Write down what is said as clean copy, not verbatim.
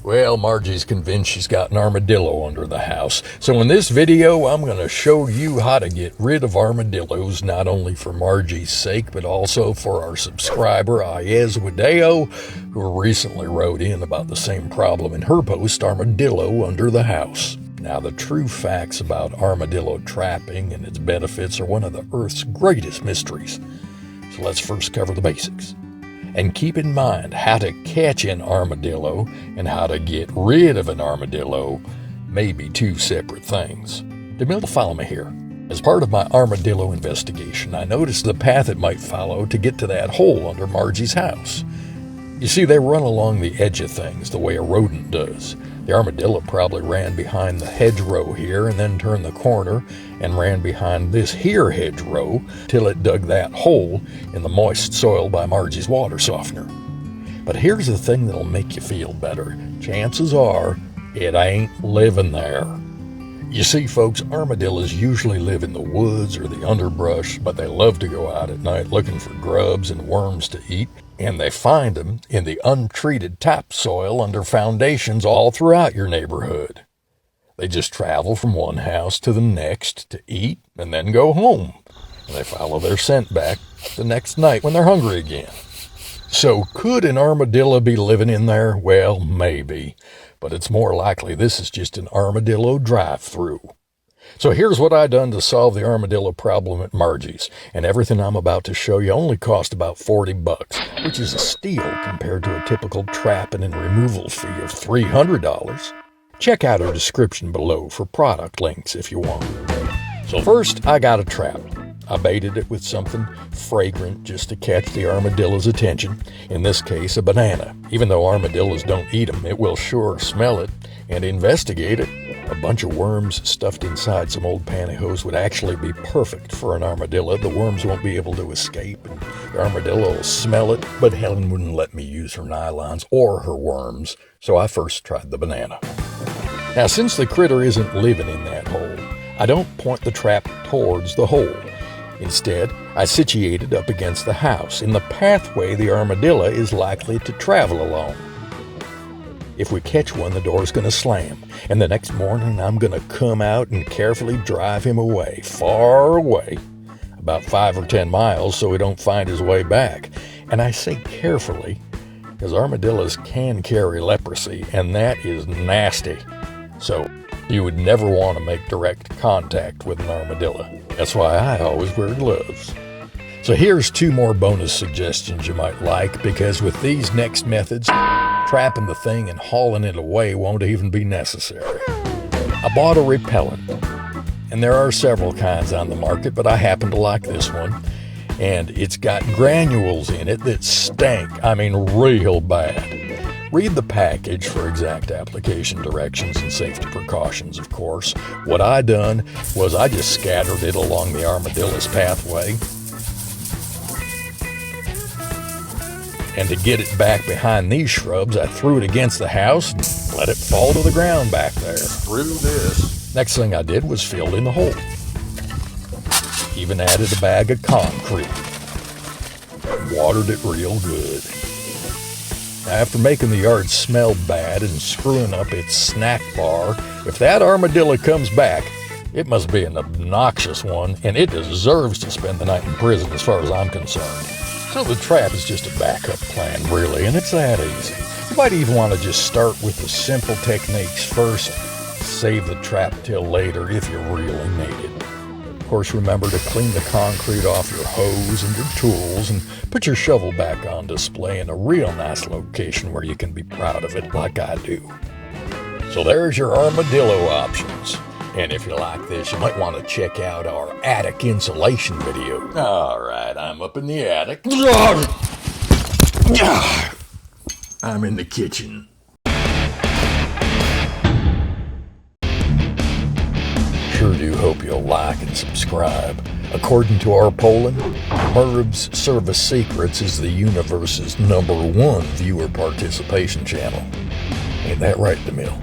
Well, Margie's convinced she's got an armadillo under the house. So in this video, I'm going to show you how to get rid of armadillos, not only for Margie's sake, but also for our subscriber, Ayez Wadeo, who recently wrote in about the same problem in her post, Armadillo Under the House. Now, the true facts about armadillo trapping and its benefits are one of the Earth's greatest mysteries. So let's first cover the basics. And keep in mind, how to catch an armadillo and how to get rid of an armadillo may be two separate things. DeMille, follow me here. As part of my armadillo investigation, I noticed the path it might follow to get to that hole under Margie's house. You see, they run along the edge of things the way a rodent does. The armadillo probably ran behind the hedgerow here and then turned the corner and ran behind this here hedgerow till it dug that hole in the moist soil by Margie's water softener. But here's the thing that'll make you feel better. Chances are it ain't living there. You see, folks, armadillos usually live in the woods or the underbrush, but they love to go out at night looking for grubs and worms to eat, and they find them in the untreated topsoil under foundations all throughout your neighborhood. They just travel from one house to the next to eat and then go home, and they follow their scent back the next night when they're hungry again. So could an armadillo be living in there? Well, maybe. But it's more likely this is just an armadillo drive-through. So here's what I done to solve the armadillo problem at Margie's, and everything I'm about to show you only cost about $40, which is a steal compared to a typical trapping and removal fee of $300. Check out our description below for product links if you want. So first, I got a trap. I baited it with something fragrant just to catch the armadillo's attention, in this case a banana. Even though armadillos don't eat them, it will sure smell it and investigate it. A bunch of worms stuffed inside some old pantyhose would actually be perfect for an armadillo. The worms won't be able to escape, and the armadillo will smell it, but Helen wouldn't let me use her nylons or her worms, so I first tried the banana. Now, since the critter isn't living in that hole, I don't point the trap towards the hole. Instead, I situate it up against the house, in the pathway the armadillo is likely to travel along. If we catch one, the door's going to slam, and the next morning I'm going to come out and carefully drive him away, far away, about 5 or 10 miles so he don't find his way back. And I say carefully, because armadillos can carry leprosy, and that is nasty. So you would never want to make direct contact with an armadillo. That's why I always wear gloves. So here's 2 more bonus suggestions you might like, because with these next methods, trapping the thing and hauling it away won't even be necessary. I bought a repellent, and there are several kinds on the market, but I happen to like this one, and it's got granules in it that stink, I mean real bad. Read the package for exact application directions and safety precautions, of course. What I done was I just scattered it along the armadillo's pathway. And to get it back behind these shrubs, I threw it against the house and let it fall to the ground back there. Through this. Next thing I did was fill in the hole. Even added a bag of concrete. Watered it real good. After making the yard smell bad and screwing up its snack bar, if that armadillo comes back, it must be an obnoxious one, and it deserves to spend the night in prison as far as I'm concerned. So the trap is just a backup plan, really, and it's that easy. You might even want to just start with the simple techniques first, save the trap till later if you really need it. Of course, remember to clean the concrete off your hose and your tools, and put your shovel back on display in a real nice location where you can be proud of it like I do. So there's your armadillo options. And if you like this, you might want to check out our attic insulation video. All right, I'm up in the attic. I'm in the kitchen. Sure do hope you'll like and subscribe. According to our polling, Merv's Service Secrets is the universe's #1 viewer participation channel. Ain't that right, DeMille?